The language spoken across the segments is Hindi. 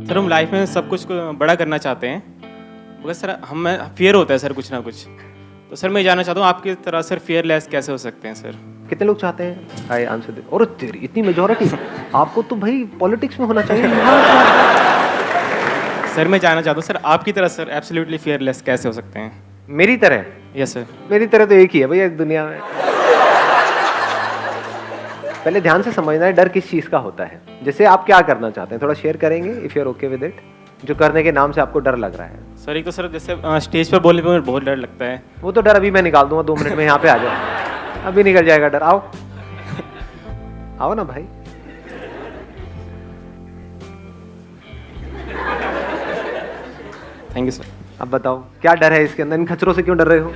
सर हम लाइफ में सब कुछ को बड़ा करना चाहते हैं, मगर सर हमें फियर होता है सर कुछ ना कुछ। तो सर मैं जानना चाहता हूँ आपकी तरह सर फियरलेस कैसे हो सकते हैं सर? कितने लोग चाहते हैं? आई आंसर दे। और तेरी इतनी मेजॉरिटी, आपको तो भाई पॉलिटिक्स में होना चाहिए। सर मैं जानना चाहता हूँ सर आपकी तरह सर एब्सोल्युटली फियरलेस कैसे हो सकते हैं? मेरी तरह? Yes sir. मेरी तरह तो एक ही है भैया इस दुनिया में। पहले ध्यान से समझना है डर किस चीज का होता है। जैसे आप क्या करना चाहते हैं थोड़ा शेयर करेंगे if you are okay with it, जो करने के नाम से आपको डर लग रहा है। सर एक तो सर जैसे स्टेज पर बोलने पे मुझे बहुत डर लगता है। वो तो डर अभी मैं निकाल दूंगा, 2 मिनट में यहाँ पे आ जाओ, अभी निकल जाएगा डर। आओ आओ ना भाई। Thank you sir. अब बताओ क्या डर है इसके अंदर? इन खचरों से क्यों डर रहे हो?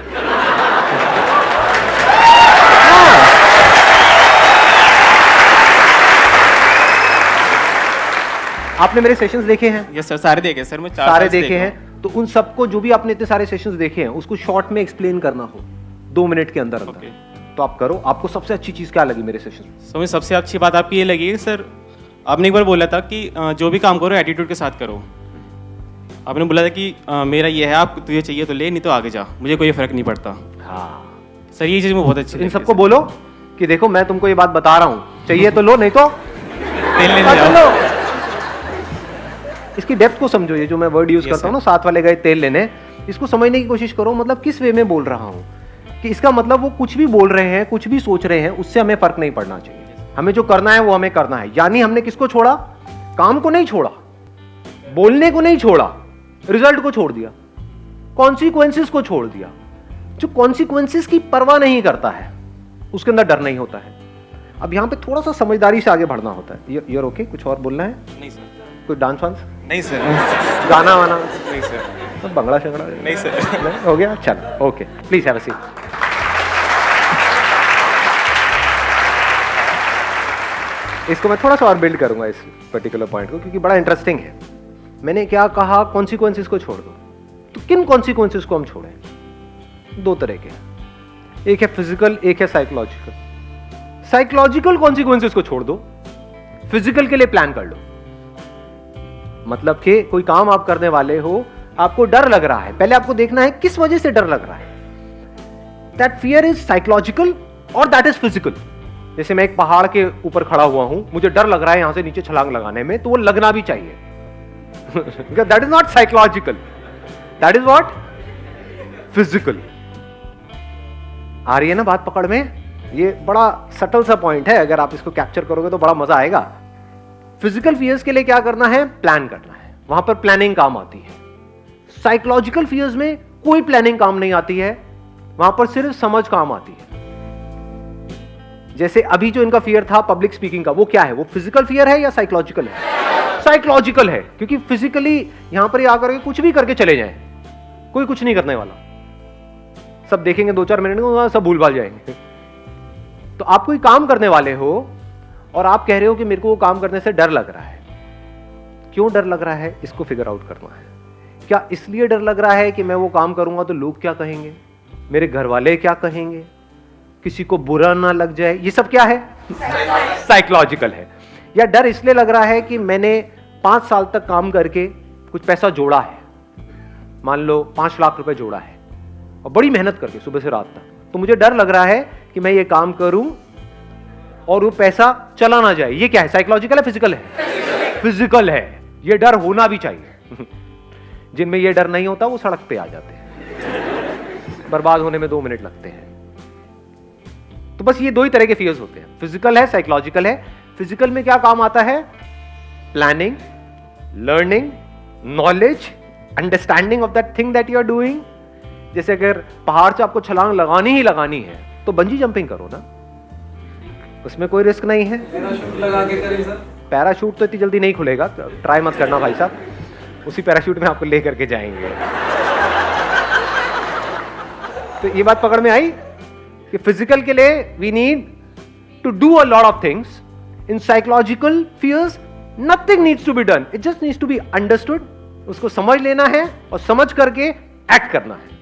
आपने मेरे सेशंस देखे हैं? यस सर, सारे देखे सर, मैं 4 सारे देखे हैं। तो उन सबको जो भी आपने इतने सारे सेशंस देखे हैं उसको शॉर्ट में एक्सप्लेन करना हो 2 मिनट के अंदर अंदर, तो आप करो। आपको सबसे अच्छी चीज क्या लगी मेरे सेशन में? मुझे सबसे अच्छी बात आपकी ये लगी सर, आपने एक बार बोला था कि जो भी काम करो एटीट्यूड के साथ करो। आपने बोला था कि मेरा ये है, आप तुझे चाहिए तो ले, नहीं तो आगे जा, मुझे कोई फर्क नहीं पड़ता। हाँ सर ये चीज़ मुझे बहुत अच्छी लगी। इन सबको बोलो कि देखो मैं तुमको ये बात बता रहा हूँ, चाहिए तो लो, नहीं तो तेल लेने जाओ। इसकी डेप्थ को समझो। ये जो मैं वर्ड यूज करता हूँ ना, 7 वाले गए तेल लेने, इसको समझने की कोशिश करो। मतलब किस वे में बोल रहा हूँ कि इसका मतलब वो कुछ भी बोल रहे हैं, कुछ भी सोच रहे हैं, उससे हमें फर्क नहीं पड़ना चाहिए। हमें जो करना है वो हमें करना है। यानी हमने किसको छोड़ा? काम को नहीं छोड़ा, बोलने को नहीं छोड़ा, रिजल्ट को छोड़ दिया, कॉन्सिक्वेंसेस को छोड़ दिया। जो कॉन्सिक्वेंसेस की परवाह नहीं करता है उसके अंदर डर नहीं होता है। अब यहां पे थोड़ा सा समझदारी से आगे बढ़ना होता है। You're okay? कुछ और बोलना है? नहीं सर। कोई डांस वांस? नहीं सर। गाना वाना? नहीं सर। तो बंगला शंगड़ा? नहीं सर। हो गया? चलो okay, please have a seat. इसको मैं थोड़ा सा और बिल्ड करूंगा इस पर्टिकुलर पॉइंट को, क्योंकि बड़ा इंटरेस्टिंग है। मैंने क्या कहा? कॉन्सिक्वेंसेस को छोड़ दो। तो किन कॉन्सिक्वेंसेस को हम छोड़ें? 2 तरह के, एक है फिजिकल, एक है साइकोलॉजिकल। साइकोलॉजिकल कॉन्सिक्वेंसेस को छोड़ दो, फिजिकल के लिए प्लान कर लो। मतलब कि कोई काम आप करने वाले हो, आपको डर लग रहा है, पहले आपको देखना है किस वजह से डर लग रहा है। दैट फियर इज साइकोलॉजिकल और दैट इज फिजिकल। जैसे मैं एक पहाड़ के ऊपर खड़ा हुआ हूं, मुझे डर लग रहा है यहां से नीचे छलांग लगाने में, तो वो लगना भी चाहिए। That is not psychological, that is what? Physical. आ रही है ना बात पकड़ में? ये बड़ा सटल सा पॉइंट है, अगर आप इसको कैप्चर करोगे तो बड़ा मजा आएगा। फिजिकल फियर्स के लिए क्या करना है? प्लान करना है, वहां पर प्लानिंग काम आती है। साइकोलॉजिकल फियर्स में कोई प्लानिंग काम नहीं आती है, वहां पर सिर्फ समझ काम आती है। जैसे अभी जो इनका फियर था पब्लिक स्पीकिंग का, वो क्या है? वो फिजिकल फियर है या साइकोलॉजिकल है? साइकोलॉजिकल है, क्योंकि फिजिकली यहां पर आकर के कुछ भी करके चले जाएं, कोई कुछ नहीं करने वाला, सब देखेंगे 2-4 मिनट में सब भूल भाल जाएंगे। तो आप कोई काम करने वाले हो और आप कह रहे हो कि मेरे को वो काम करने से डर लग रहा है। क्यों डर लग रहा है? इसको फिगर आउट करना है। क्या इसलिए डर लग रहा है कि मैं वो काम करूंगा तो लोग क्या कहेंगे, मेरे घर वाले क्या कहेंगे, किसी को बुरा ना लग जाए? ये सब क्या है? साइकोलॉजिकल है। या डर इसलिए लग रहा है कि मैंने 5 साल तक काम करके कुछ पैसा जोड़ा है, मान लो 5 लाख रुपए जोड़ा है, और बड़ी मेहनत करके सुबह से रात तक, तो मुझे डर लग रहा है कि मैं ये काम करूं और वो पैसा चला ना जाए। ये क्या है? साइकोलॉजिकल है, फिजिकल है? फिजिकल है। ये डर होना भी चाहिए। जिनमें ये डर नहीं होता वो सड़क पे आ जाते हैं, बर्बाद होने में 2 मिनट लगते हैं। तो बस ये 2 ही तरह के फियर्स होते हैं, फिजिकल है, साइकोलॉजिकल है। फिजिकल में क्या काम आता है? Planning, learning, knowledge, understanding of that thing that you are doing. जैसे अगर पहाड़ से आपको छलांग लगानी ही लगानी है तो बंजी जंपिंग करो ना, उसमें कोई रिस्क नहीं है। पैराशूट लगा के करें सर? पैराशूट तो इतनी जल्दी नहीं खुलेगा, ट्राई मत करना भाई साहब, उसी पैराशूट में आपको ले करके जाएंगे। तो ये बात पकड़ में आई कि फिजिकल के लिए we need to do a lot of things. In psychological fears nothing needs to be done, it just needs to be understood. उसको समझ लेना है और समझ करके एक्ट करना है।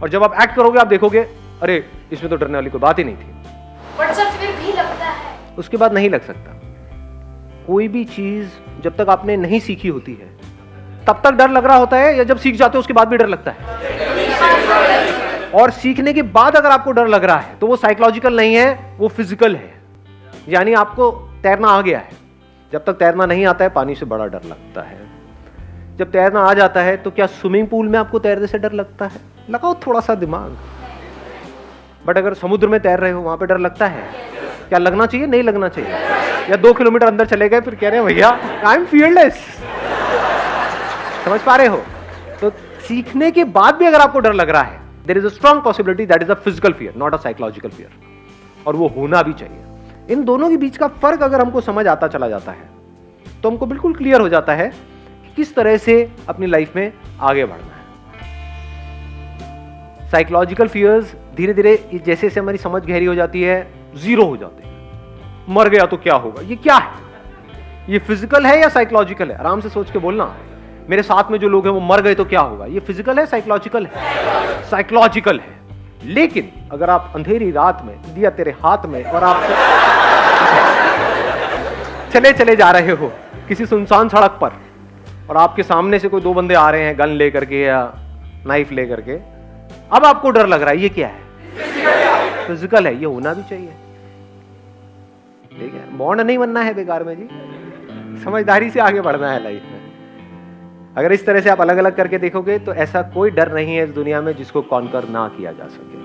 और जब आप एक्ट करोगे आप देखोगे अरे इसमें तो डरने वाली कोई बात ही नहीं थी। बट सर फिर भी लगता है। उसके बाद नहीं लग सकता, कोई भी चीज जब तक आपने नहीं सीखी होती है तब तक डर लग रहा होता है, या जब सीख जाते हो उसके बाद भी डर लगता है? और सीखने के बाद अगर आपको डर लग रहा है तो वो साइकोलॉजिकल नहीं है, वो फिजिकल है। यानी आपको तैरना आ गया है। जब तक तैरना नहीं आता है पानी से बड़ा डर लगता है। जब तैरना आ जाता है तो क्या स्विमिंग पूल में आपको तैरने से डर लगता है? लगाओ थोड़ा सा दिमाग। बट अगर समुद्र में तैर रहे हो वहां पे डर लगता है? क्या लगना चाहिए? नहीं लगना चाहिए। या 2 किलोमीटर अंदर चले गए फिर कह रहे हैं भैया आई एम फियरलेस। समझ पा रहे हो? तो सीखने के बाद भी अगर आपको डर लग रहा है, there is a strong possibility that is a physical fear, not a psychological fear. और वो होना भी चाहिए। इन दोनों के बीच का फर्क अगर हमको समझ आता चला जाता है तो हमको बिल्कुल क्लियर हो जाता है कि किस तरह से अपनी लाइफ में आगे बढ़ना है। साइकोलॉजिकल फियर्स धीरे धीरे जैसे जैसे हमारी समझ गहरी हो जाती है जीरो हो जाते हैं। मर गया तो क्या होगा? ये क्या है? ये फिजिकल है या साइकोलॉजिकल है? आराम से सोच के बोलना। मेरे साथ में जो लोग हैं वो मर गए तो क्या होगा? ये फिजिकल है साइकोलॉजिकल है? साइकोलॉजिकल है। लेकिन अगर आप अंधेरी रात में दिया तेरे हाथ में और आप चले चले जा रहे हो किसी सुनसान सड़क पर और आपके सामने से कोई 2 बंदे आ रहे हैं गन लेकर के या नाइफ लेकर के, अब आपको डर लग रहा है, ये क्या है? फिजिकल है। ये होना भी चाहिए। ठीक है, बॉन्ड नहीं बनना है बेकार में जी, समझदारी से आगे बढ़ना है लाइफ में। अगर इस तरह से आप अलग अलग करके देखोगे तो ऐसा कोई डर नहीं है इस दुनिया में जिसको कॉन्कर ना किया जा सके।